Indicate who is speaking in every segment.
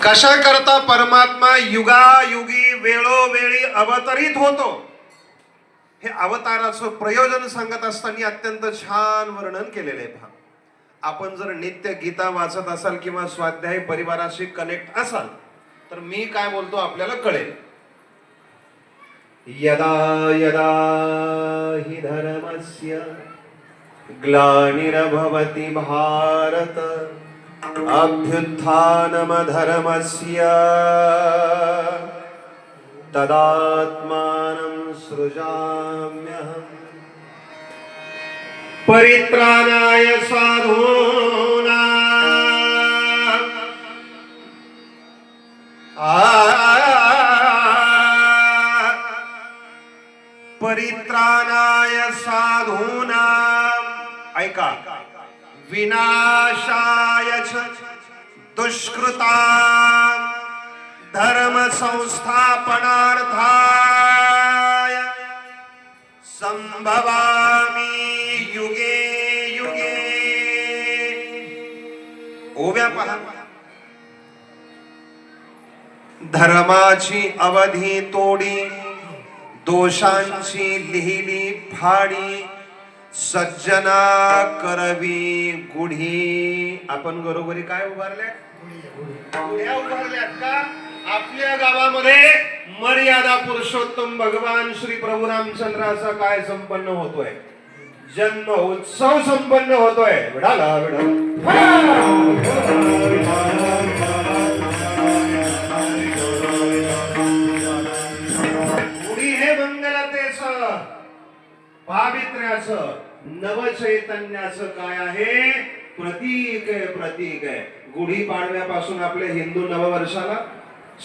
Speaker 1: कशा करता परमात्मा युगायुगी वेळोवेळी अवतरित होतो हे अवताराचं प्रयोजन सांगत असताना अत्यंत छान वर्णन केलेले आहे. आपण जर नित्य गीता वाचत असाल किंवा स्वाध्याय परिवाराशी कनेक्ट असाल तर मी काय बोलतो आपल्याला कळेल. यदा यदा हि धर्मस्य ग्लानिर्भवति भारत अभ्युत्थानमधर्मस्य तदात्मानं सृजाम्यहम् परित्राणाय साधूनां परित्राणाय साधूनां ऐका विनाशाय च दुष्कृतां धर्म संस्थापनार्थाय संभवामि युगे युगे. ओव्या पहा. धर्माची अवधी तोडी दोषांची लिहिली फाडी सज्जना करवी गुढी. आपण घरोघरी काय उभारल्या? गुढ्या उभारल्यात का? आपल्या गावामध्ये मर्यादा पुरुषोत्तम भगवान श्री प्रभू रामचंद्राचा काय संपन्न होतोय? जन्म उत्सव संपन्न होतोय. विडाला विडा गुढी हे मंगलतेचं पावित्र्याचं नवचैतन्याचं काय आहे? प्रतीक आहे. प्रतीक आहे. गुढी पाडव्यापासून आपल्या हिंदू नववर्षाला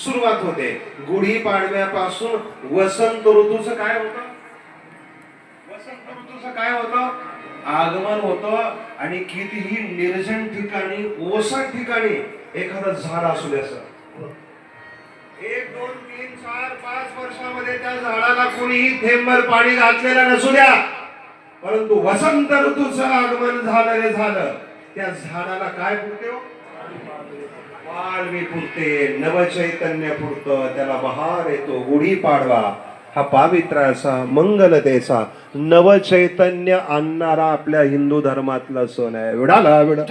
Speaker 1: सुरुवात होते. गुढी पाडव्यापासून वसंत ऋतूचं काय होतं? वसंत ऋतूचं काय होतं? आगमन होतं. आणि कितीही निर्जन ठिकाणी ओसर ठिकाणी एखादं झाड असू द्याचं 1 2 3 4 5 वर्षामध्ये त्या झाडाला कोणीही थेंबर पाणी घातलेलं नसू द्या, परंतु वसंत ऋतूचं आगमन झालं रे झालं त्या झाडाला काय फुटते? वाळवी फुटते, नवचैतन्य फुटतं, त्याला बहार येतो. गुढी पाडवा हा पावित्र्याचा मंगलतेचा नवचैतन्य आणणारा आपल्या हिंदू धर्मातला सण आहे. विडाला विडा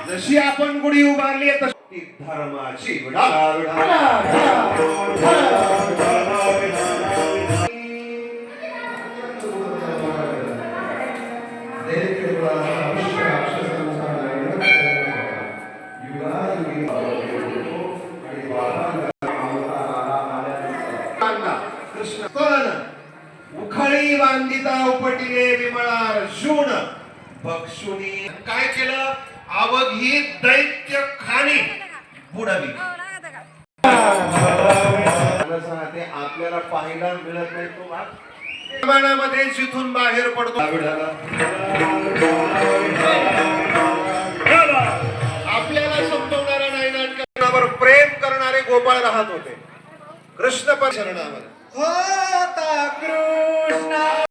Speaker 1: जशी आपण गुढी उभारली तशी धर्माची विडाला विडा उखळी बांधिता उपटीने विमळा अर्जुन बक्षुनी काय केलं? अवघी दैत्य खाणी बुडवी. आपल्याला पाहायला मिळत नाही तो भाग प्रमाणामध्ये जिथून बाहेर पडतो. आपल्याला समजवणारा नाही नाटकावर प्रेम करणारे गोपाळ राहत होते. कृष्ण पण शरणा